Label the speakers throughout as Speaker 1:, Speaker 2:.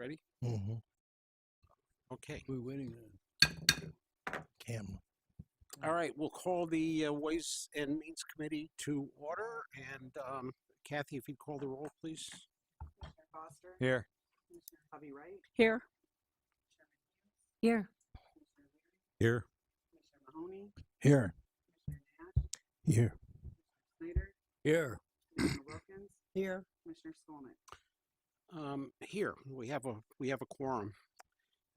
Speaker 1: Ready?
Speaker 2: Mm-hmm.
Speaker 1: Okay.
Speaker 2: We're waiting on camera.
Speaker 1: All right, we'll call the Ways and Means Committee to order. And Kathy, if you'd call the roll, please.
Speaker 3: Commissioner Foster.
Speaker 2: Here.
Speaker 3: Commissioner Bobby Wright.
Speaker 4: Here.
Speaker 3: Here.
Speaker 4: Here.
Speaker 2: Here.
Speaker 3: Commissioner Mahoney.
Speaker 2: Here.
Speaker 3: Commissioner Nash.
Speaker 2: Here.
Speaker 3: Commissioner Snyder.
Speaker 2: Here.
Speaker 3: Commissioner Wilkins.
Speaker 4: Here.
Speaker 3: Commissioner Skolnick.
Speaker 1: Here we have a quorum.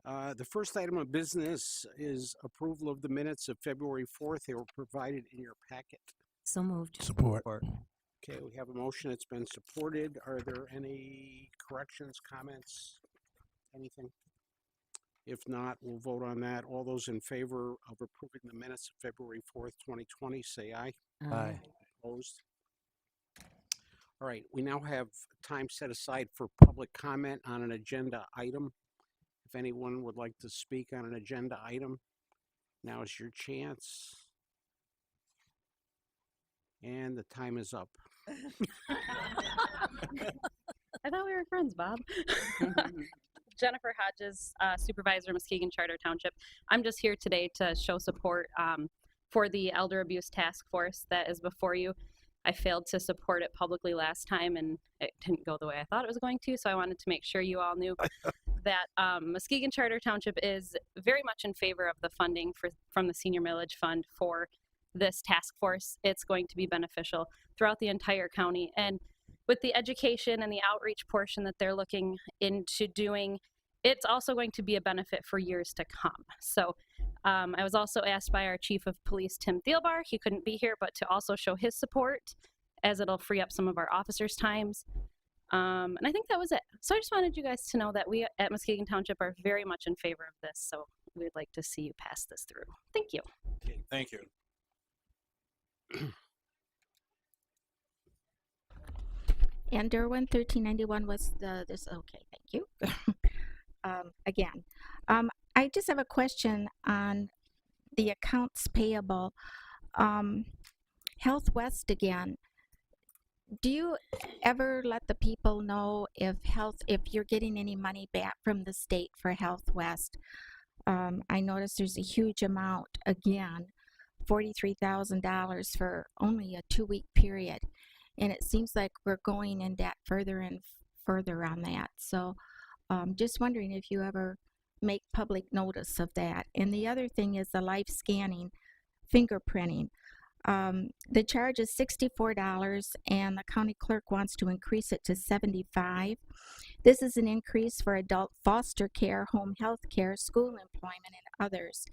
Speaker 1: The first item of business is approval of the minutes of February 4th. They were provided in your packet.
Speaker 4: So moved.
Speaker 2: Support.
Speaker 1: Okay, we have a motion. It's been supported. Are there any corrections, comments, anything? If not, we'll vote on that. All those in favor of approving the minutes of February 4th, 2020, say aye.
Speaker 2: Aye.
Speaker 1: Opposed? All right, we now have time set aside for public comment on an agenda item. If anyone would like to speak on an agenda item, now is your chance. And the time is up.
Speaker 5: I thought we were friends, Bob. Jennifer Hodges, Supervisor, Muskegon Charter Township. I'm just here today to show support for the Elder Abuse Task Force that is before you. I failed to support it publicly last time, and it didn't go the way I thought it was going to, so I wanted to make sure you all knew that Muskegon Charter Township is very much in favor of the funding from the Senior Millage Fund for this task force. It's going to be beneficial throughout the entire county, and with the education and the outreach portion that they're looking into doing, it's also going to be a benefit for years to come. So I was also asked by our Chief of Police, Tim Thielbar, he couldn't be here, but to also show his support, as it'll free up some of our officers' times. And I think that was it. So I just wanted you guys to know that we at Muskegon Township are very much in favor of this, so we'd like to see you pass this through. Thank you.
Speaker 1: Okay,
Speaker 2: Thank you.
Speaker 6: And Derwin 1391 was this. Okay, thank you. Again, I just have a question on the accounts payable. Health West again. Do you ever let the people know if you're getting any money back from the state for Health West? I noticed there's a huge amount again, $43,000 for only a 2-week period. And it seems like we're going in debt further and further on that. So just wondering if you ever make public notice of that. And the other thing is the life scanning, fingerprinting. The charge is $64 and the county clerk wants to increase it to $75. This is an increase for adult foster care, home health care, school employment, and others.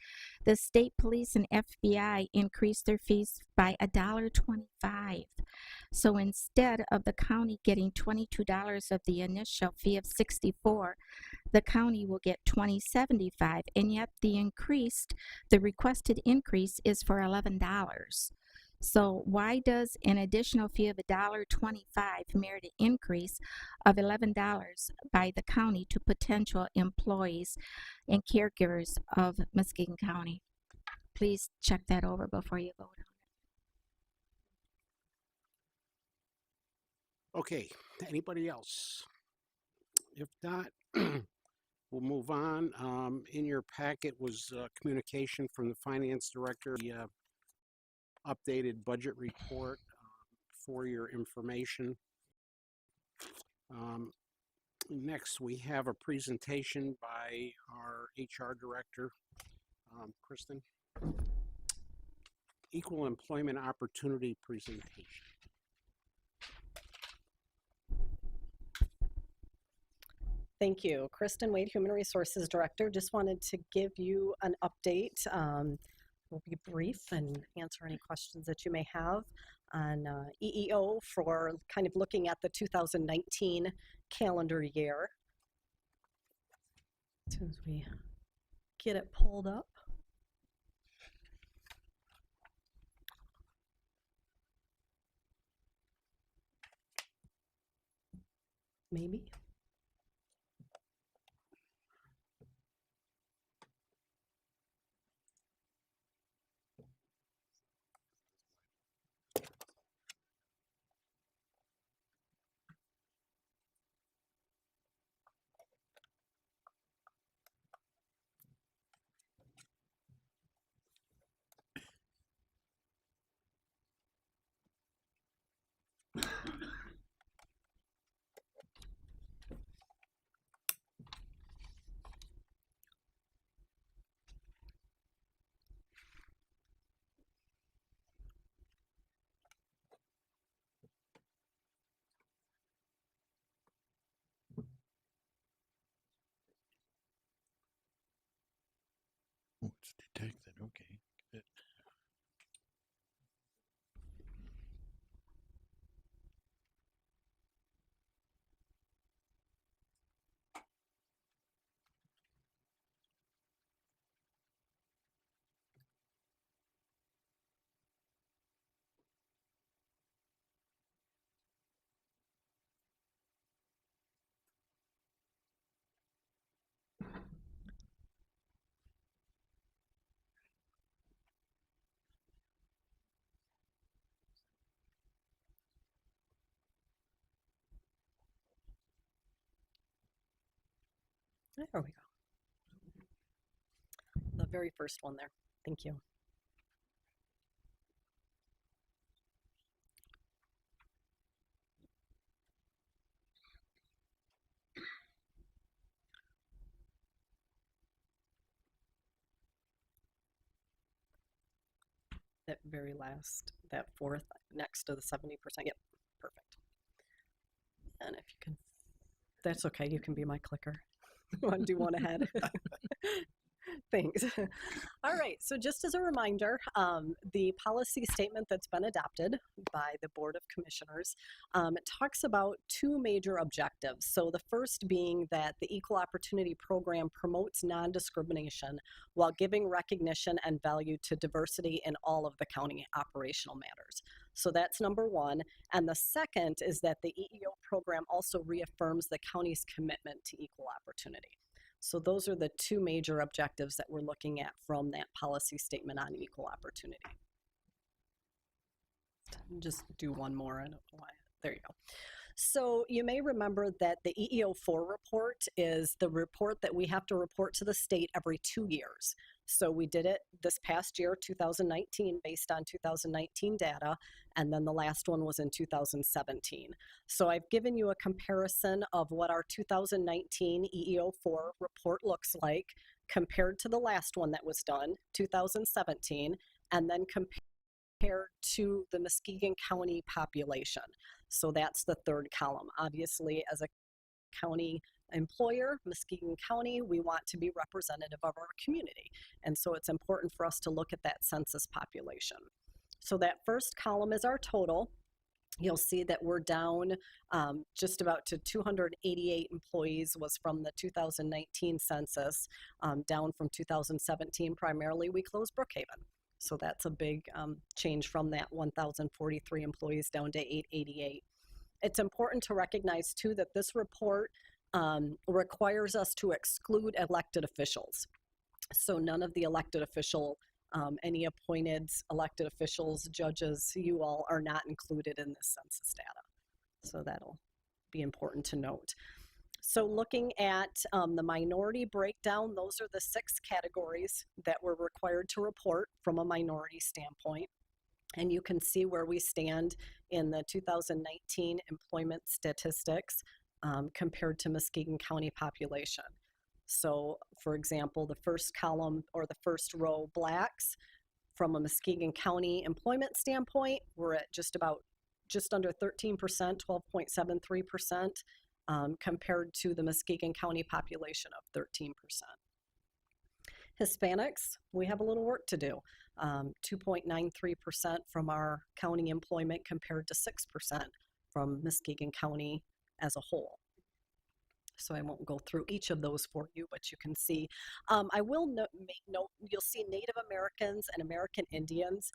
Speaker 6: The state police and FBI increased their fees by $1.25. So instead of the county getting $22 of the initial fee of $64, the county will get $20.75, and yet the requested increase is for $11. So why does an additional fee of $1.25 merit an increase of $11 by the county to potential employees and caregivers of Muskegon County? Please check that over before you vote on it.
Speaker 1: Okay, anybody else? If not, we'll move on. In your packet was communication from the finance director, the updated budget report for your information. Next, we have a presentation by our HR director, Kristen. Equal Employment Opportunity presentation.
Speaker 7: Thank you. Kristen Wade, Human Resources Director. Just wanted to give you an update. We'll be brief and answer any questions that you may have on EEO for kind of looking at the 2019 calendar year. As soon as we get it pulled up. Maybe.
Speaker 2: detected. Okay. Good.
Speaker 7: There we go. The very first one there. Thank you. That very last, that fourth next to the 70%. Yep, perfect. And if you can, that's okay. You can be my clicker. Want to do one ahead? Thanks. All right, so just as a reminder, the policy statement that's been adopted by the Board of Commissioners it talks about two major objectives. So the first being that the Equal Opportunity Program promotes non-discrimination while giving recognition and value to diversity in all of the county operational matters. So that's number one. And the second is that the EEO program also reaffirms the county's commitment to equal opportunity. So those are the two major objectives that we're looking at from that policy statement on equal opportunity. Just do one more. I don't know why. There you go. So you may remember that the EEO4 report is the report that we have to report to the state every 2 years. So we did it this past year, 2019, based on 2019 data, and then the last one was in 2017. So I've given you a comparison of what our 2019 EEO4 report looks like compared to the last one that was done, 2017, and then compared to the Muskegon County population. So that's the third column. Obviously, as a county employer, Muskegon County, we want to be representative of our community. And so it's important for us to look at that census population. So that first column is our total. You'll see that we're down just about to 288 employees was from the 2019 census, down from 2017. Primarily, we closed Brookhaven. So that's a big change from that 1,043 employees down to 888. It's important to recognize too that this report requires us to exclude elected officials. So none of the elected official, any appointed elected officials, judges, you all are not included in this census data. So that'll be important to note. So looking at the minority breakdown, those are the 6 categories that we're required to report from a minority standpoint. And you can see where we stand in the 2019 employment statistics compared to Muskegon County population. So for example, the first column or the first row, blacks, from a Muskegon County employment standpoint, we're at just under 13%, 12.73%. Compared to the Muskegon County population of 13%. Hispanics, we have a little work to do. 2.93% from our county employment compared to 6% from Muskegon County as a whole. So I won't go through each of those for you, but you can see. I will make note, you'll see Native Americans and American Indians.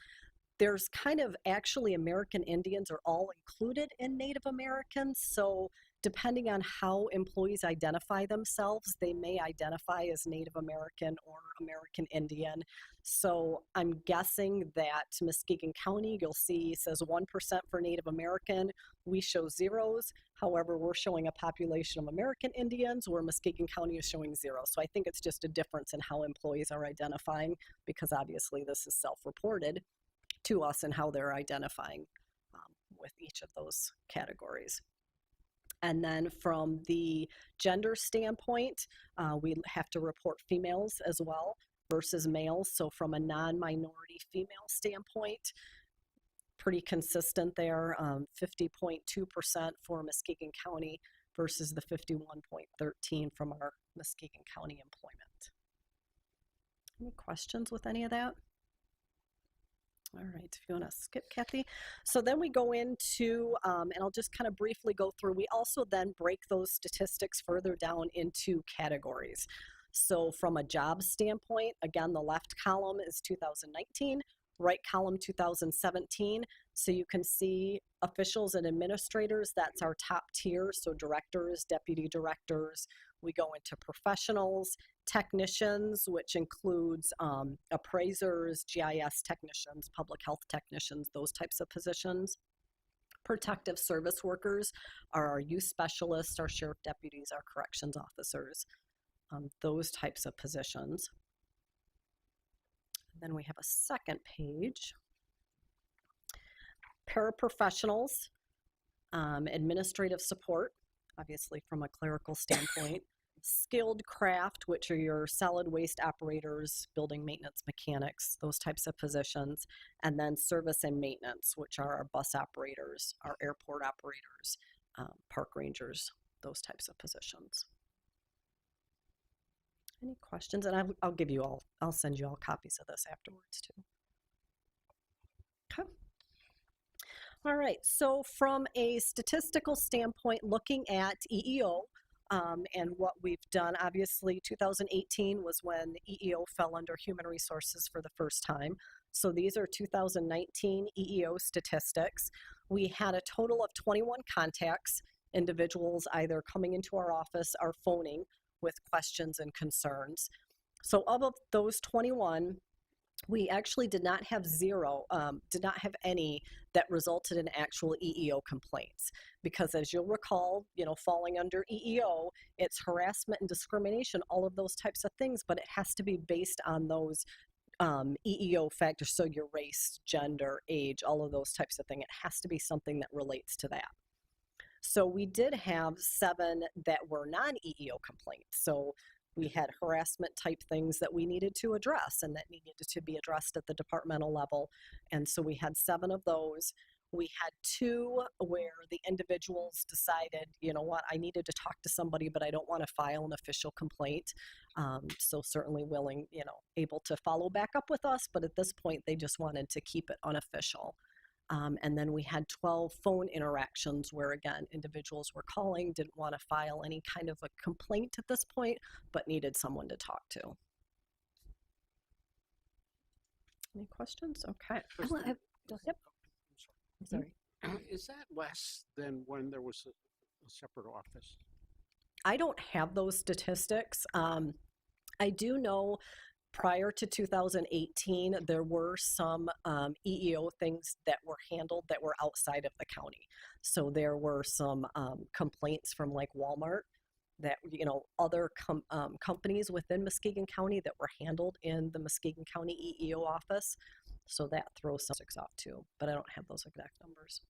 Speaker 7: There's kind of actually American Indians are all included in Native Americans. So depending on how employees identify themselves, they may identify as Native American or American Indian. So I'm guessing that Muskegon County, you'll see, says 1% for Native American. We show zeros. However, we're showing a population of American Indians where Muskegon County is showing 0. So I think it's just a difference in how employees are identifying, because obviously this is self-reported to us and how they're identifying with each of those categories. And then from the gender standpoint, we have to report females as well versus males. So from a non-minority female standpoint, pretty consistent there, 50.2% for Muskegon County versus the 51.13% from our Muskegon County employment. Any questions with any of that? All right, if you want to skip, Kathy. So then we go into, and I'll just kind of briefly go through, we also then break those statistics further down into categories. So from a job standpoint, again, the left column is 2019, right column 2017. So you can see officials and administrators, that's our top tier. So directors, deputy directors. We go into professionals, technicians, which includes appraisers, GIS technicians, public health technicians, those types of positions. Protective service workers are our youth specialists, our sheriff deputies, our corrections officers, those types of positions. Then we have a second page. Paraprofessionals, administrative support, obviously from a clerical standpoint. Skilled craft, which are your solid waste operators, building maintenance mechanics, those types of positions. And then service and maintenance, which are our bus operators, our airport operators, park rangers, those types of positions. Any questions? And I'll give you all, I'll send you all copies of this afterwards too. Okay. All right, so from a statistical standpoint, looking at EEO and what we've done, obviously 2018 was when EEO fell under human resources for the first time. So these are 2019 EEO statistics. We had a total of 21 contacts, individuals either coming into our office or phoning with questions and concerns. So of those 21, we actually did not have any that resulted in actual EEO complaints. Because as you'll recall, falling under EEO, it's harassment and discrimination, all of those types of things, but it has to be based on those EEO factors. So your race, gender, age, all of those types of things. It has to be something that relates to that. So we did have 7 that were non-EEO complaints. So we had harassment type things that we needed to address and that needed to be addressed at the departmental level. And so we had 7 of those. We had 2 where the individuals decided, you know what, I needed to talk to somebody, but I don't want to file an official complaint. So certainly willing, able to follow back up with us. But at this point, they just wanted to keep it unofficial. And then we had 12 phone interactions where, again, individuals were calling, didn't want to file any kind of a complaint at this point, but needed someone to talk to. Any questions? Okay.
Speaker 1: Kristen,
Speaker 7: Yep.
Speaker 1: I'm
Speaker 7: Sorry.
Speaker 1: Is that less than when there was a separate office?
Speaker 7: I don't have those statistics. I do know prior to 2018, there were some EEO things that were handled that were outside of the county. So there were some complaints from like Walmart that, other companies within Muskegon County that were handled in the Muskegon County EEO office. So that throws some statistics off too, but I don't have those exact numbers.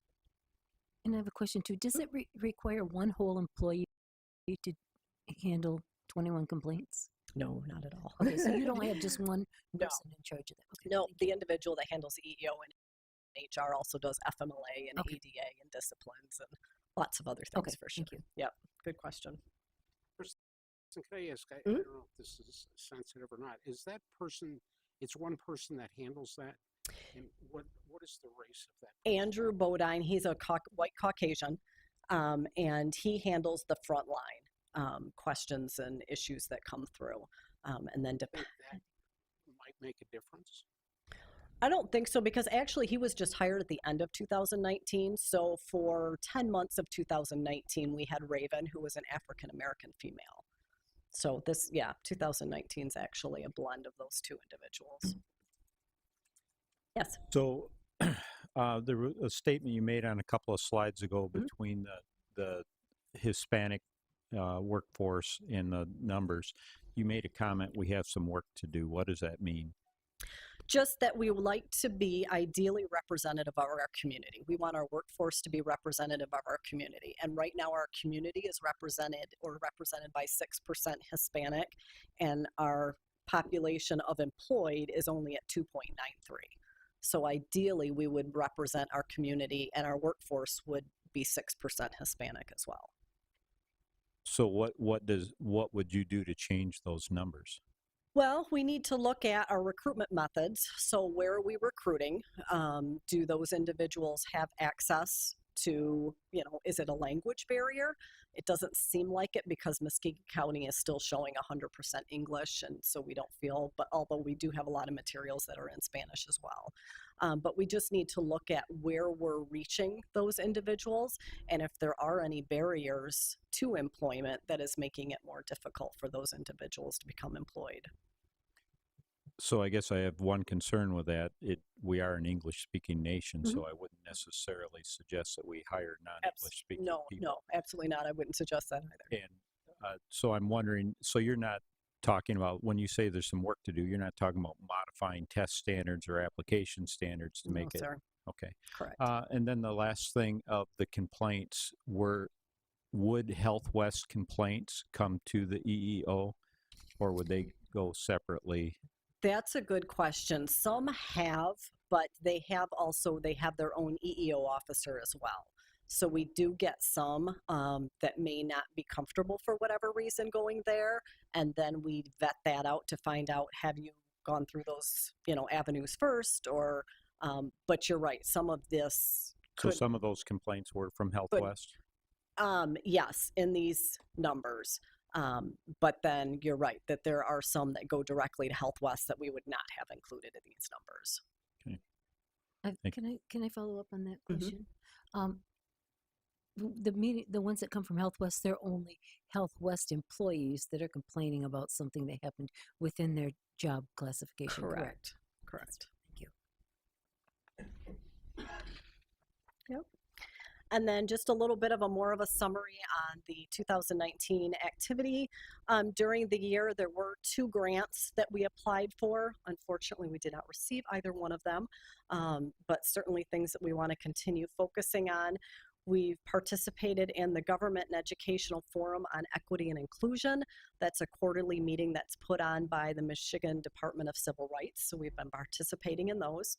Speaker 4: And I have a question too. Does it require one whole employee to handle 21 complaints?
Speaker 7: No, not at all.
Speaker 4: Okay, so you don't have just one
Speaker 7: No.
Speaker 4: person in charge of that. Okay,
Speaker 7: No,
Speaker 4: thank
Speaker 7: the
Speaker 4: you.
Speaker 7: individual that handles EEO and HR also does FMLA and
Speaker 4: Okay.
Speaker 7: ADA and disciplines and lots of other things
Speaker 4: Okay,
Speaker 7: for sure.
Speaker 4: thank you.
Speaker 7: Yep, good question.
Speaker 1: So can I ask, I
Speaker 7: Mhm.
Speaker 1: don't know if this is sensitive or not, is that person, it's one person that handles that? And what is the race of that person?
Speaker 7: Andrew Bodine, he's a white Caucasian, and he handles the front line questions and issues that come through. And then
Speaker 1: I think that might make a difference.
Speaker 7: I don't think so, because actually he was just hired at the end of 2019. So for 10 months of 2019, we had Raven, who was an African-American female. So 2019 is actually a blend of those 2 individuals. Yes.
Speaker 2: So there was a statement you made on a couple of slides ago
Speaker 7: Mhm.
Speaker 2: between the Hispanic workforce and the numbers. You made a comment, we have some work to do. What does that mean?
Speaker 7: Just that we would like to be ideally representative of our community. We want our workforce to be representative of our community. And right now our community is represented by 6% Hispanic, and our population of employed is only at 2.93. So ideally we would represent our community, and our workforce would be 6% Hispanic as well.
Speaker 2: So what would you do to change those numbers?
Speaker 7: Well, we need to look at our recruitment methods. So, where are we recruiting? Do those individuals have access to, is it a language barrier? It doesn't seem like it because Muskegon County is still showing 100% English, and so we don't feel, but although we do have a lot of materials that are in Spanish as well. But we just need to look at where we're reaching those individuals and if there are any barriers to employment that is making it more difficult for those individuals to become employed.
Speaker 2: So I guess I have one concern with that. We are an English-speaking nation,
Speaker 7: Mhm.
Speaker 2: so I wouldn't necessarily suggest that we hire non-English-speaking
Speaker 7: No,
Speaker 2: people.
Speaker 7: no, absolutely not. I wouldn't suggest that either.
Speaker 2: And so I'm wondering, so you're not talking about, when you say there's some work to do, you're not talking about modifying test standards or application standards to
Speaker 7: No,
Speaker 2: make it,
Speaker 7: sir.
Speaker 2: okay.
Speaker 7: Correct.
Speaker 2: And then the last thing of the complaints would Health West complaints come to the EEO, or would they go separately?
Speaker 7: That's a good question. Some have, but they have their own EEO officer as well. So we do get some that may not be comfortable for whatever reason going there, and then we vet that out to find out, have you gone through those avenues first, or but you're right, some of this
Speaker 2: So
Speaker 7: could,
Speaker 2: some of those complaints were from Health
Speaker 7: Good.
Speaker 2: West?
Speaker 7: yes, in these numbers. But then you're right that there are some that go directly to Health West that we would not have included in these numbers.
Speaker 2: Thank
Speaker 4: Can I follow up on that
Speaker 7: Mhm.
Speaker 4: question? The ones that come from Health West, they're only Health West employees that are complaining about something that happened within their job classification. Correct.
Speaker 7: Correct.
Speaker 4: Thank you.
Speaker 7: And then just a little bit of more of a summary on the 2019 activity. During the year, there were 2 grants that we applied for. Unfortunately, we did not receive either one of them, but certainly things that we want to continue focusing on. We've participated in the Government and Educational Forum on Equity and Inclusion. That's a quarterly meeting that's put on by the Michigan Department of Civil Rights. So we've been participating in those.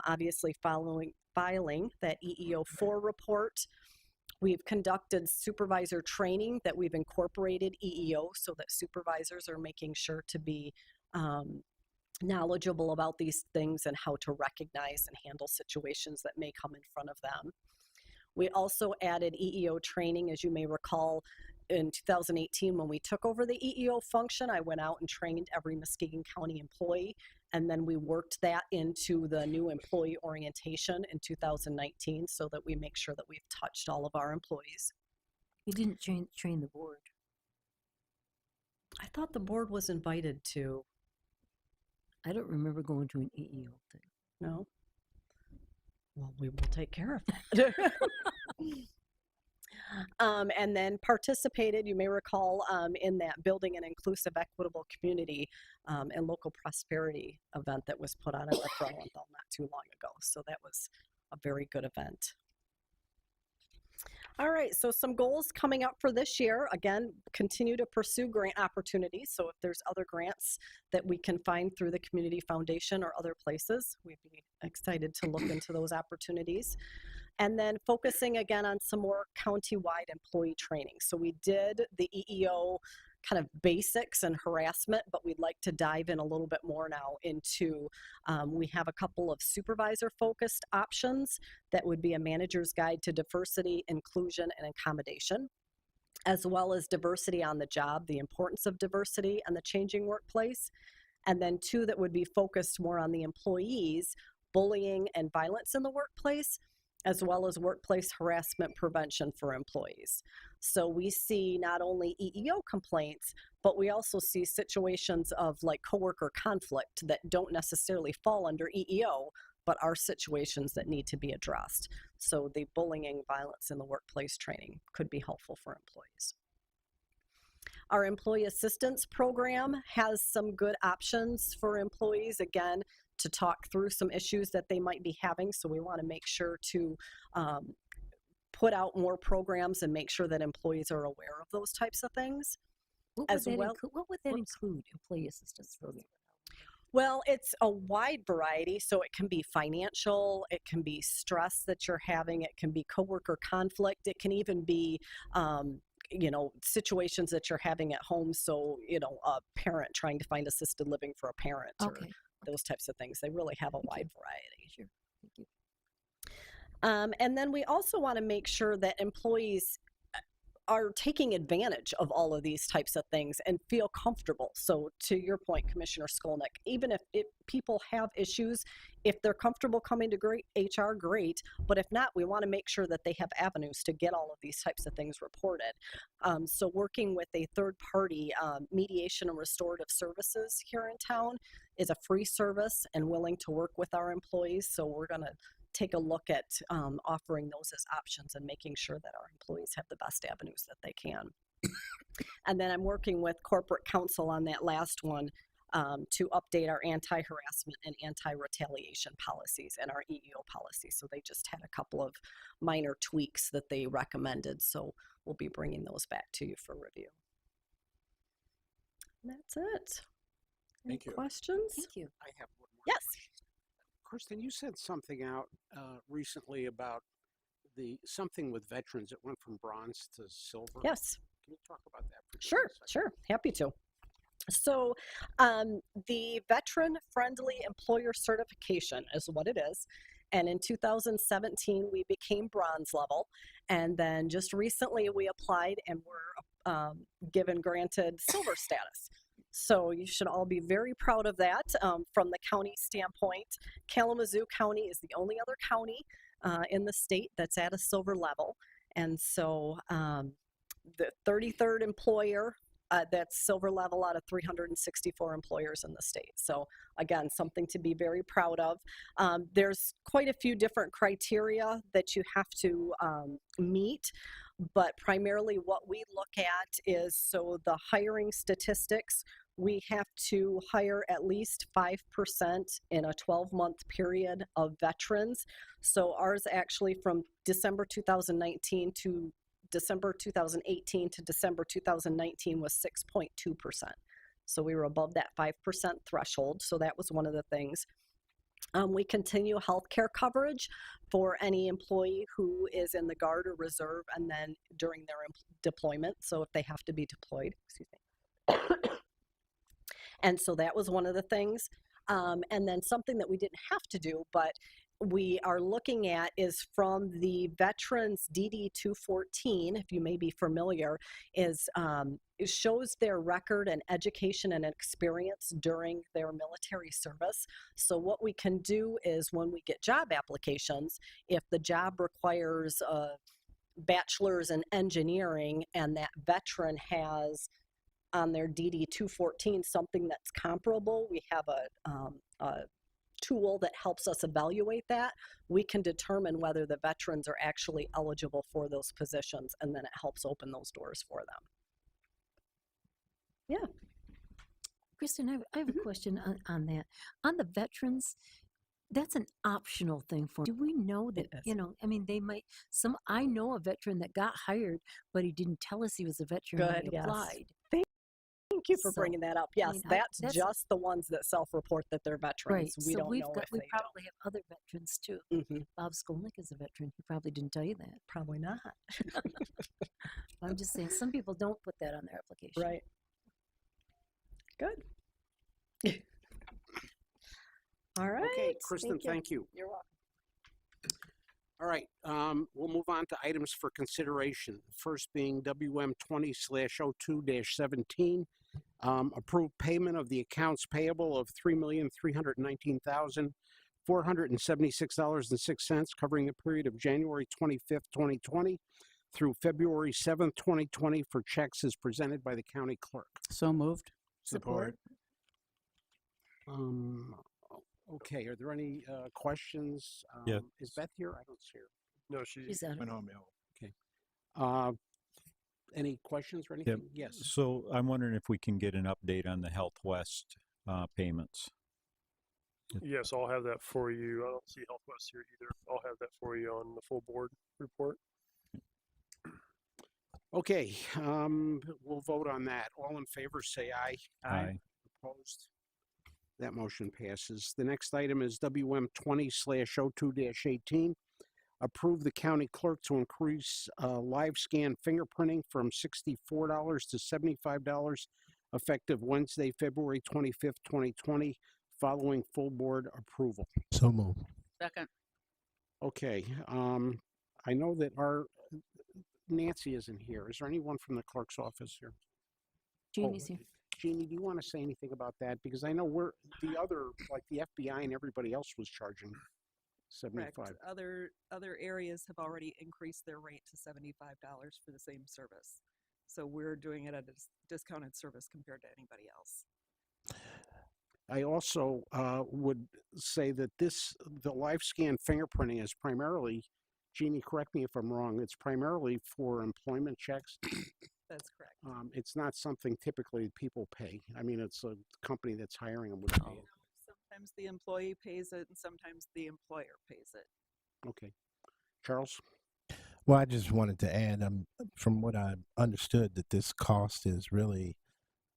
Speaker 7: Obviously, filing that EEO4 report. We've conducted supervisor training that we've incorporated EEO so that supervisors are making sure to be knowledgeable about these things and how to recognize and handle situations that may come in front of them. We also added EEO training, as you may recall, in 2018 when we took over the EEO function. I went out and trained every Muskegon County employee, and then we worked that into the new employee orientation in 2019 so that we make sure that we've touched all of our employees.
Speaker 4: You didn't train the board.
Speaker 7: I thought the board was invited to.
Speaker 4: I don't remember going to an EEO thing.
Speaker 7: No? Well, we will take care of that. And then participated, you may recall, in that Building an Inclusive, Equitable Community and Local Prosperity event that was put on at the Frauenthal not too long ago. So that was a very good event. All right, so some goals coming up for this year. Again, continue to pursue grant opportunities. So if there's other grants that we can find through the Community Foundation or other places, we'd be excited to look into those opportunities. And then focusing again on some more county-wide employee training. So we did the EEO kind of basics and harassment, but we'd like to dive in a little bit more now into, we have a couple of supervisor-focused options that would be a manager's guide to diversity, inclusion, and accommodation, as well as diversity on the job, the importance of diversity and the changing workplace. And then 2 that would be focused more on the employees, bullying and violence in the workplace, as well as workplace harassment prevention for employees. So we see not only EEO complaints, but we also see situations of like coworker conflict that don't necessarily fall under EEO, but are situations that need to be addressed. So the bullying, violence in the workplace training could be helpful for employees. Our employee assistance program has some good options for employees, again, to talk through some issues that they might be having. So we want to make sure to put out more programs and make sure that employees are aware of those types of things.
Speaker 4: What
Speaker 7: As
Speaker 4: would that,
Speaker 7: well-
Speaker 4: what would that
Speaker 7: Whoops.
Speaker 4: include, employee assistance program?
Speaker 7: Well, it's a wide variety. So it can be financial, it can be stress that you're having, it can be coworker conflict, it can even be situations that you're having at home. So, a parent trying to find assisted living for a parent or
Speaker 4: Okay.
Speaker 7: those types of things. They really have a
Speaker 4: Thank you.
Speaker 7: wide variety.
Speaker 4: Sure. Thank you.
Speaker 7: And then we also want to make sure that employees are taking advantage of all of these types of things and feel comfortable. So to your point, Commissioner Skolnick, even if people have issues, if they're comfortable coming to great HR, great. But if not, we want to make sure that they have avenues to get all of these types of things reported. So working with a third party, mediation and restorative services here in town is a free service and willing to work with our employees. So we're going to take a look at offering those as options and making sure that our employees have the best avenues that they can. And then I'm working with corporate counsel on that last one to update our anti-harassment and anti-retaliation policies and our EEO policy. So they just had a couple of minor tweaks that they recommended. So we'll be bringing those back to you for review. And that's it. Any
Speaker 1: Thank you.
Speaker 7: questions?
Speaker 4: Thank you.
Speaker 1: I have one more
Speaker 7: Yes.
Speaker 1: question. Kristen, you said something out recently about something with veterans. It went from bronze to silver.
Speaker 7: Yes.
Speaker 1: Can you talk about that? For just a
Speaker 7: Sure,
Speaker 1: second?
Speaker 7: sure. Happy to. So, the Veteran Friendly Employer Certification is what it is. And in 2017, we became bronze level. And then just recently, we applied and were granted silver status. So you should all be very proud of that. From the county standpoint, Kalamazoo County is the only other county in the state that's at a silver level. And so the 33rd employer that's silver level out of 364 employers in the state. So again, something to be very proud of. There's quite a few different criteria that you have to meet, but primarily what we look at is, so the hiring statistics, we have to hire at least 5% in a 12-month period of veterans. So ours actually from December 2019 to December 2018 to December 2019 was 6.2%. So we were above that 5% threshold. So that was one of the things. We continue healthcare coverage for any employee who is in the Guard or Reserve and then during their deployment. So if they have to be deployed, excuse me. And so that was one of the things. And then something that we didn't have to do, but we are looking at is from the Veterans DD 214, if you may be familiar, it shows their record and education and experience during their military service. So what we can do is when we get job applications, if the job requires a bachelor's in engineering and that veteran has on their DD 214 something that's comparable, we have a tool that helps us evaluate that. We can determine whether the veterans are actually eligible for those positions, and then it helps open those doors for them. Yeah.
Speaker 4: Kristen, I have a question on that. On the veterans, that's an optional thing for them. Do we know that,
Speaker 7: It is.
Speaker 4: I mean, I know a veteran that got hired, but he didn't tell us he was a veteran when
Speaker 7: Good,
Speaker 4: he
Speaker 7: yes.
Speaker 4: applied.
Speaker 7: Thank you for
Speaker 4: So,
Speaker 7: bringing that up. Yes,
Speaker 4: mean,
Speaker 7: that's just the ones that self-report that they're
Speaker 4: Right.
Speaker 7: veterans. We
Speaker 4: So
Speaker 7: don't
Speaker 4: we
Speaker 7: know if
Speaker 4: we
Speaker 7: they
Speaker 4: probably have other veterans too.
Speaker 7: don't.
Speaker 4: Bob Skolnick is a veteran. He probably didn't tell you that.
Speaker 7: Probably not.
Speaker 4: I'm just saying some people don't put that on their application.
Speaker 7: Right. Good. All right.
Speaker 1: Okay, Kristen, thank you.
Speaker 7: You're welcome.
Speaker 1: All right, we'll move on to items for consideration. First being WM 20/02-17, approved payment of the accounts payable of $3,319,476.06, covering the period of January 25th, 2020 through February 7th, 2020 for checks as presented by the county clerk.
Speaker 8: So moved.
Speaker 4: Support.
Speaker 1: Okay, are there any questions?
Speaker 2: Yeah.
Speaker 1: Is Beth here? I don't see her.
Speaker 9: No, she
Speaker 4: She's out of
Speaker 9: went home. Yeah.
Speaker 1: Any questions or anything? Yes.
Speaker 2: So I'm wondering if we can get an update on the Health West payments.
Speaker 9: Yes, I'll have that for you. I don't see Health West here either. I'll have that for you on the full board report.
Speaker 1: Okay, we'll vote on that. All in favor, say aye.
Speaker 2: Aye.
Speaker 1: Opposed? That motion passes. The next item is WM 20/02-18, approve the county clerk to increase live scan fingerprinting from $64 to $75 effective Wednesday, February 25th, 2020, following full board approval.
Speaker 8: So moved.
Speaker 3: Second.
Speaker 1: Okay, I know that our Nancy isn't here. Is there anyone from the clerk's office here?
Speaker 4: Jeannie's here.
Speaker 1: Jeannie, do you want to say anything about that? Because I know we're the other, like the FBI and everybody else was charging
Speaker 10: Correct.
Speaker 1: 75.
Speaker 10: Other areas have already increased their rate to $75 for the same service. So we're doing it at a discounted service compared to anybody else.
Speaker 1: I also would say that the live scan fingerprinting is primarily, Jeannie, correct me if I'm wrong, it's primarily for employment checks.
Speaker 10: That's correct.
Speaker 1: It's not something typically people pay. I mean, it's a company that's hiring them would pay it.
Speaker 10: Sometimes the employee pays it and sometimes the employer pays it.
Speaker 1: Okay. Charles?
Speaker 8: Well, I just wanted to add, from what I understood, that this cost is really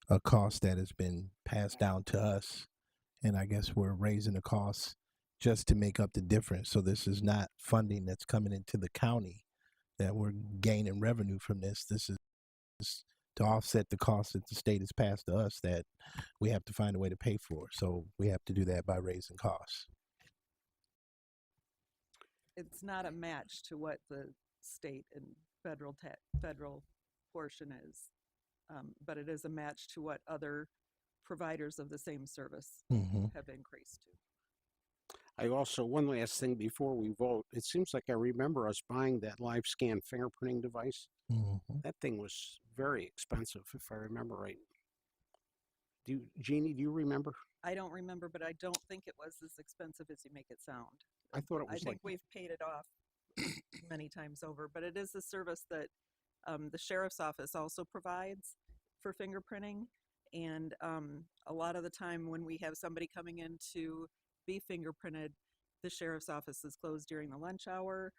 Speaker 8: a cost that has been passed down to us, and I guess we're raising the cost just to make up the difference. So this is not funding that's coming into the county that we're gaining revenue from this. This is to offset the cost that the state has passed to us that we have to find a way to pay for. So we have to do that by raising costs.
Speaker 10: It's not a match to what the state and federal portion is, but it is a match to what other providers of the same service have increased to.
Speaker 1: I also, one last thing before we vote, it seems like I remember us buying that live scan fingerprinting device. That thing was very expensive, if I remember right. Jeannie, do you remember?
Speaker 10: I don't remember, but I don't think it was as expensive as you make it sound.
Speaker 1: I thought it was
Speaker 10: I think we've paid it off many times over, but it is a service that the sheriff's office also provides for fingerprinting. And a lot of the time when we have somebody coming in to be fingerprinted, the sheriff's office is closed during the lunch hour,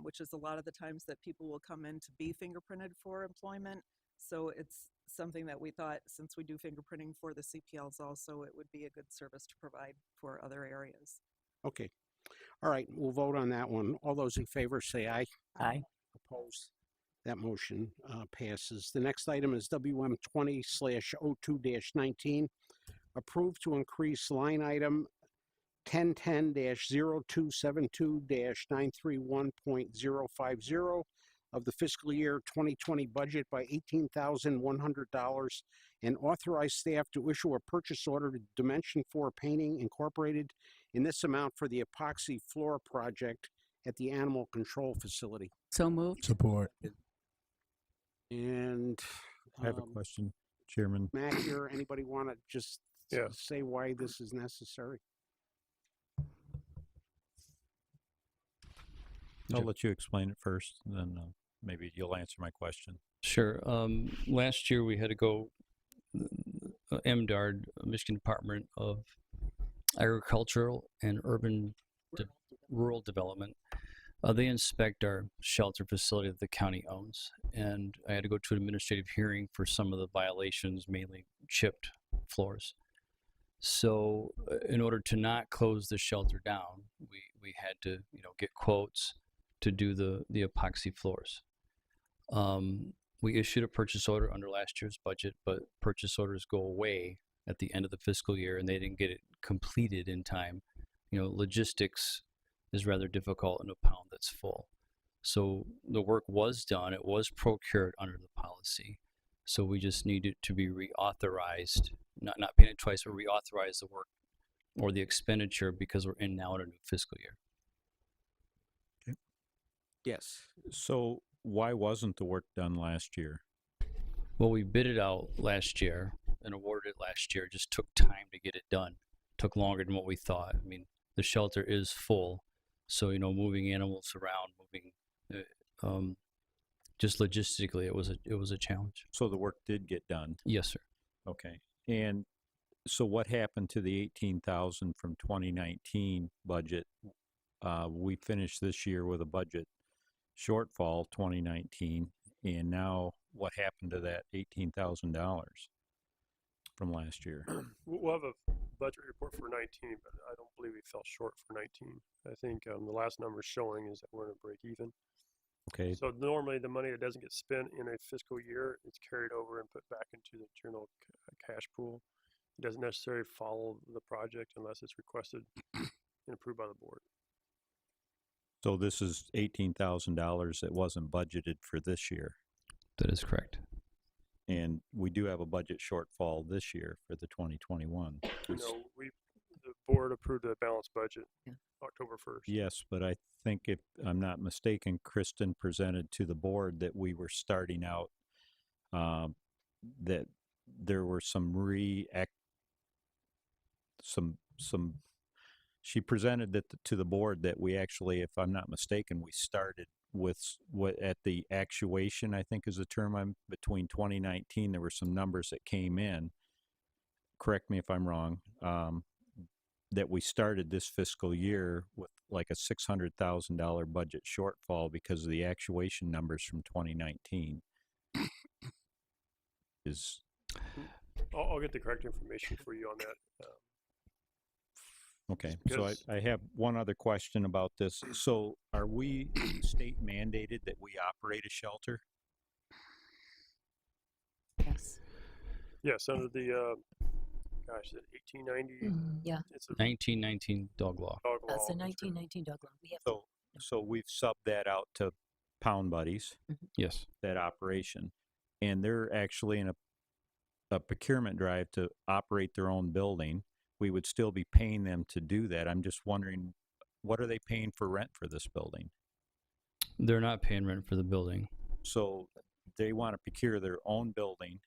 Speaker 10: which is a lot of the times that people will come in to be fingerprinted for employment. So it's something that we thought, since we do fingerprinting for the CPLs also, it would be a good service to provide for other areas.
Speaker 1: Okay. All right, we'll vote on that one. All those in favor say aye.
Speaker 11: Aye.
Speaker 1: Opposed? That motion passes. The next item is WM 20/02-19. Approved to increase line item 1010-0272-931.050 of the fiscal year 2020 budget by $18,100 and authorize staff to issue a purchase order to Dimension 4 Painting Incorporated in this amount for the epoxy floor project at the animal control facility.
Speaker 11: So moved.
Speaker 8: Support.
Speaker 1: And
Speaker 2: I have a question, Chairman.
Speaker 1: Matt here, anybody want to just
Speaker 9: Yeah.
Speaker 1: say why this is necessary?
Speaker 2: I'll let you explain it first, and then maybe you'll answer my question.
Speaker 11: Sure. Last year we had to go, MDARD, Michigan Department of Agricultural and Rural Development. They inspect our shelter facility that the county owns, and I had to go to an administrative hearing for some of the violations, mainly chipped floors. So in order to not close the shelter down, we had to, get quotes to do the epoxy floors. We issued a purchase order under last year's budget, but purchase orders go away at the end of the fiscal year, and they didn't get it completed in time. Logistics is rather difficult in a pound that's full. So the work was done. It was procured under the policy. So we just needed to be reauthorized, not paying it twice, but reauthorize the work or the expenditure because we're now in a new fiscal year.
Speaker 1: Yes.
Speaker 2: So why wasn't the work done last year?
Speaker 11: Well, we bid it out last year and awarded it last year. It just took time to get it done. Took longer than what we thought. I mean, the shelter is full. So, moving animals around, just logistically, it was a challenge.
Speaker 2: So the work did get done.
Speaker 11: Yes, sir.
Speaker 2: Okay. And so what happened to the 18,000 from 2019 budget? We finished this year with a budget shortfall 2019, and now what happened to that $18,000 from last year?
Speaker 9: We'll have budget report for 19, but I don't believe we fell short for 19. I think the last number showing is that we're in a break even.
Speaker 2: Okay.
Speaker 9: So normally the money that doesn't get spent in a fiscal year is carried over and put back into the general cash pool. It doesn't necessarily follow the project unless it's requested and approved by the board.
Speaker 2: So this is $18,000 that wasn't budgeted for this year.
Speaker 11: That is correct.
Speaker 2: And we do have a budget shortfall this year for the 2021.
Speaker 9: The board approved a balanced budget
Speaker 4: Yeah.
Speaker 9: October 1st.
Speaker 2: Yes, but I think if I'm not mistaken, Kristen presented to the board that we were starting out, that there were she presented that to the board that we actually, if I'm not mistaken, we started with what at the actuation, I think is the term, between 2019, there were some numbers that came in. Correct me if I'm wrong. That we started this fiscal year with like a $600,000 budget shortfall because of the actuation numbers from 2019.
Speaker 9: I'll get the correct information for you on that.
Speaker 2: Okay, so I have one other question about this. So are we state mandated that we operate a shelter?
Speaker 4: Yes.
Speaker 9: Yes, under the, gosh, is it 1890?
Speaker 4: Yeah.
Speaker 9: It's a
Speaker 11: 1919 dog law.
Speaker 9: dog law.
Speaker 4: That's the
Speaker 9: It's written.
Speaker 4: 1919 dog law. We have
Speaker 2: So we've subbed that out to Pound Buddies,
Speaker 11: Yes.
Speaker 2: that operation, and they're actually in a procurement drive to operate their own building. We would still be paying them to do that. I'm just wondering, what are they paying for rent for this building?
Speaker 11: They're not paying rent for the building.
Speaker 2: So they want to procure their own building,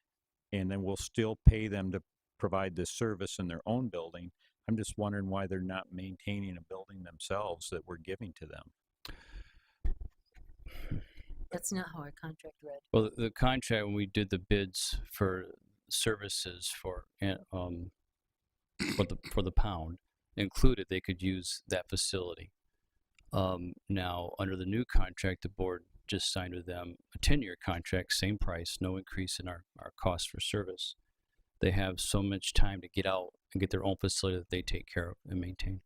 Speaker 2: and then we'll still pay them to provide this service in their own building. I'm just wondering why they're not maintaining a building themselves that we're giving to them.
Speaker 4: That's not how our contract read.
Speaker 11: Well, the contract, when we did the bids for services for the pound, included they could use that facility. Now, under the new contract, the board just signed with them a 10-year contract, same price, no increase in our cost for service. They have so much time to get out and get their own facility that they take care of and maintain.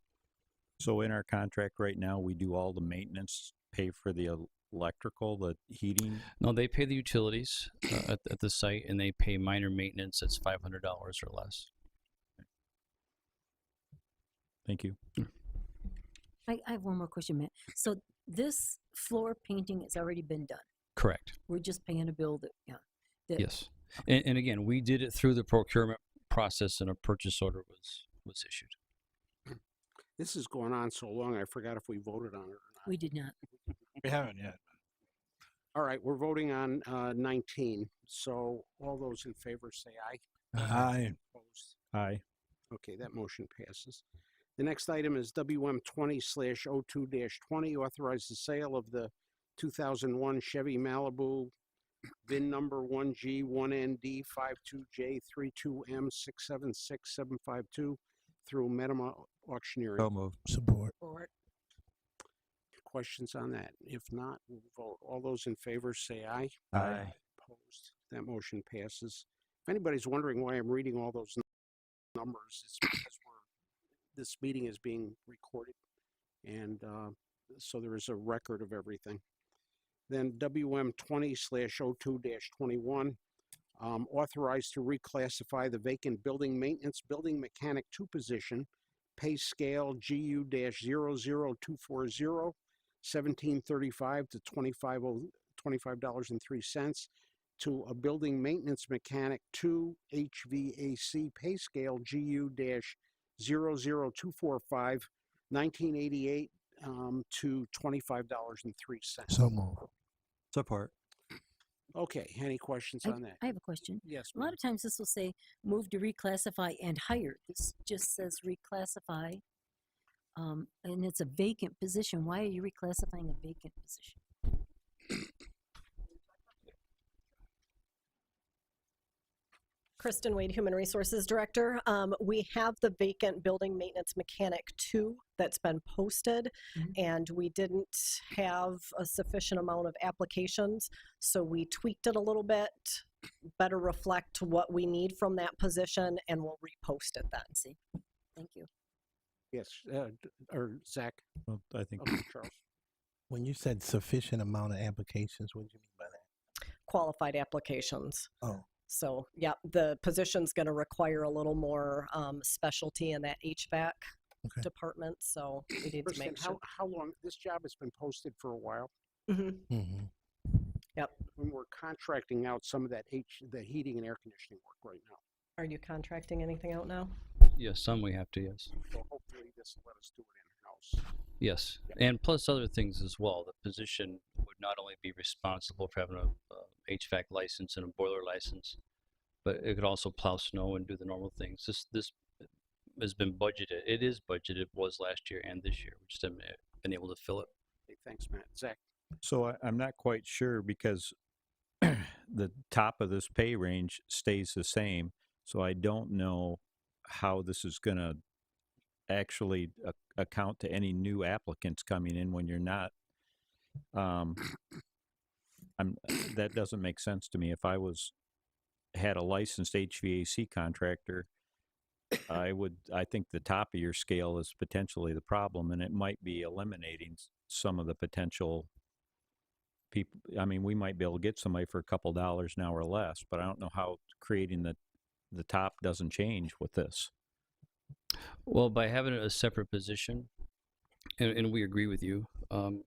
Speaker 2: So in our contract right now, we do all the maintenance, pay for the electrical, the heating.
Speaker 11: No, they pay the utilities at the site, and they pay minor maintenance that's $500 or less.
Speaker 2: Thank you.
Speaker 4: I have one more question, Matt. So this floor painting has already been done.
Speaker 11: Correct.
Speaker 4: We're just paying a bill that,
Speaker 11: Yes. And again, we did it through the procurement process, and a purchase order was issued.
Speaker 1: This has gone on so long, I forgot if we voted on it or not.
Speaker 4: we did not.
Speaker 8: We haven't yet.
Speaker 1: All right, we're voting on 19. So all those in favor say aye.
Speaker 8: Aye.
Speaker 1: Opposed?
Speaker 2: Aye.
Speaker 1: Okay, that motion passes. The next item is WM 20/02-20, authorize the sale of the 2001 Chevy Malibu, VIN number 1G1ND52J32M676752 through Metama Auctioneering.
Speaker 8: So move. Support.
Speaker 1: Questions on that? If not, we'll vote. All those in favor say aye.
Speaker 8: Aye.
Speaker 1: Opposed? That motion passes. If anybody's wondering why I'm reading all those numbers, it's because this meeting is being recorded, and so there is a record of everything. Then WM 20/02-21, authorized to reclassify the vacant building maintenance building mechanic 2 position, pay scale GU-00240, $17.35 to $25.03 to a building maintenance mechanic 2 HVAC pay scale GU-00245, $19.88 to $25.03.
Speaker 8: So move.
Speaker 2: Support.
Speaker 1: Okay, any questions on that?
Speaker 4: I have a question.
Speaker 1: Yes,
Speaker 4: A lot of times this will say move to reclassify and hire. This just says reclassify. And it's a vacant position. Why are you reclassifying a vacant position?
Speaker 7: Kristen Wade, Human Resources Director. We have the vacant building maintenance mechanic 2 that's been posted, and we didn't have a sufficient amount of applications, so we tweaked it a little bit, better reflect what we need from that position, and we'll repost it then.
Speaker 4: See, Thank you.
Speaker 1: Yes, or Zach,
Speaker 2: Well, I think
Speaker 1: Charles.
Speaker 8: When you said sufficient amount of applications, what did you mean by that?
Speaker 7: Qualified applications.
Speaker 8: Oh,
Speaker 7: So, yeah, the position's going to require a little more specialty in that HVAC
Speaker 8: okay.
Speaker 7: department. So we need to
Speaker 1: Kristen,
Speaker 7: make sure.
Speaker 1: how long, this job has been posted for a while?
Speaker 7: Mhm.
Speaker 8: Mm-hmm.
Speaker 7: Yep.
Speaker 1: When we're contracting out some of that the heating and air conditioning work right now.
Speaker 7: Are you contracting anything out now?
Speaker 11: Yes, some we have to, yes.
Speaker 1: So hopefully this will let us do it in-house.
Speaker 11: Yes,
Speaker 1: Yep.
Speaker 11: and plus other things as well. The position would not only be responsible for having a HVAC license and a boiler license, but it could also plow snow and do the normal things. This has been budgeted. It is budgeted, was last year and this year. We just haven't been able to fill it.
Speaker 1: Okay, thanks, Matt. Zach?
Speaker 2: so. I'm not quite sure because the top of this pay range stays the same. So I don't know how this is going to actually account to any new applicants coming in when you're not. That doesn't make sense to me. If I had a licensed HVAC contractor, I think the top of your scale is potentially the problem, and it might be eliminating some of the potential people. I mean, we might be able to get somebody for a couple dollars an hour less, but I don't know how creating the top doesn't change with this.
Speaker 11: Well, by having a separate position, and we agree with you, of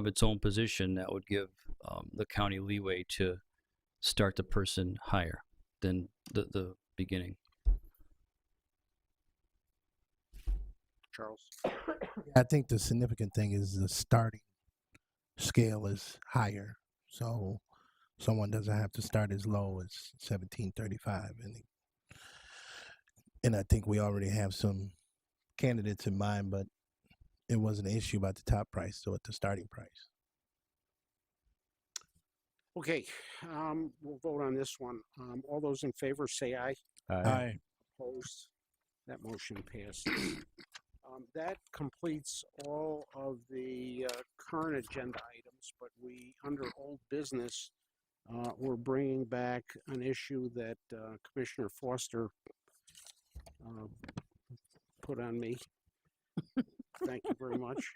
Speaker 11: its own position, that would give the county leeway to start the person higher than the beginning.
Speaker 1: Charles?
Speaker 8: I think the significant thing is the starting scale is higher, so someone doesn't have to start as low as 1735, and I think we already have some candidates in mind, but it wasn't an issue about the top price, so at the starting price.
Speaker 1: Okay, we'll vote on this one. All those in favor say aye.
Speaker 8: Aye.
Speaker 1: Opposed? That motion passes. That completes all of the current agenda items, but under old business, we're bringing back an issue that Commissioner Foster put on me. Thank you very much.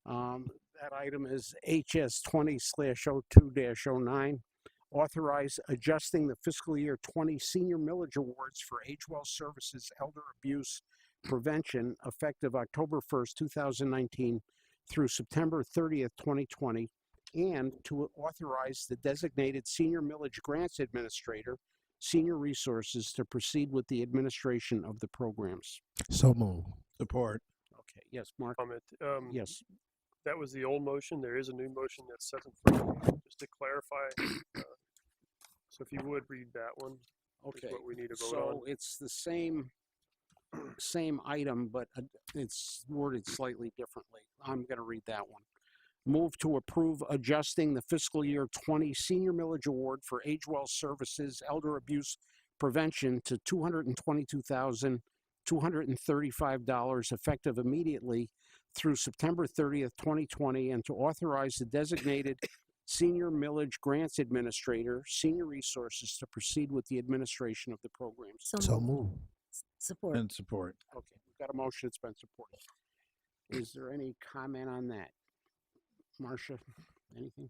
Speaker 1: That item is HS 20/02-09. Authorize adjusting the fiscal year 20 senior millage awards for Age Well Services Elder Abuse Prevention effective October 1st, 2019 through September 30th, 2020, and to authorize the designated senior millage grants administrator, Senior Resources, to proceed with the administration of the programs.
Speaker 8: So move. Support.
Speaker 1: Okay, yes, Mark?
Speaker 9: Comment.
Speaker 1: Yes.
Speaker 9: That was the old motion. There is a new motion that's set in front of you, just to clarify. So if you would read that one, is
Speaker 1: Okay,
Speaker 9: what we need to vote
Speaker 1: so
Speaker 9: on.
Speaker 1: it's the same item, but it's worded slightly differently. I'm going to read that one. Move to approve adjusting the fiscal year 20 senior millage award for Age Well Services Elder Abuse Prevention to $222,235 effective immediately through September 30th, 2020, and to authorize the designated Senior Millage Grants Administrator, Senior Resources, to proceed with the administration of the programs.
Speaker 8: So move.
Speaker 4: Support.
Speaker 8: And support.
Speaker 1: Okay, we've got a motion that's been supported. Is there any comment on that? Marcia, anything?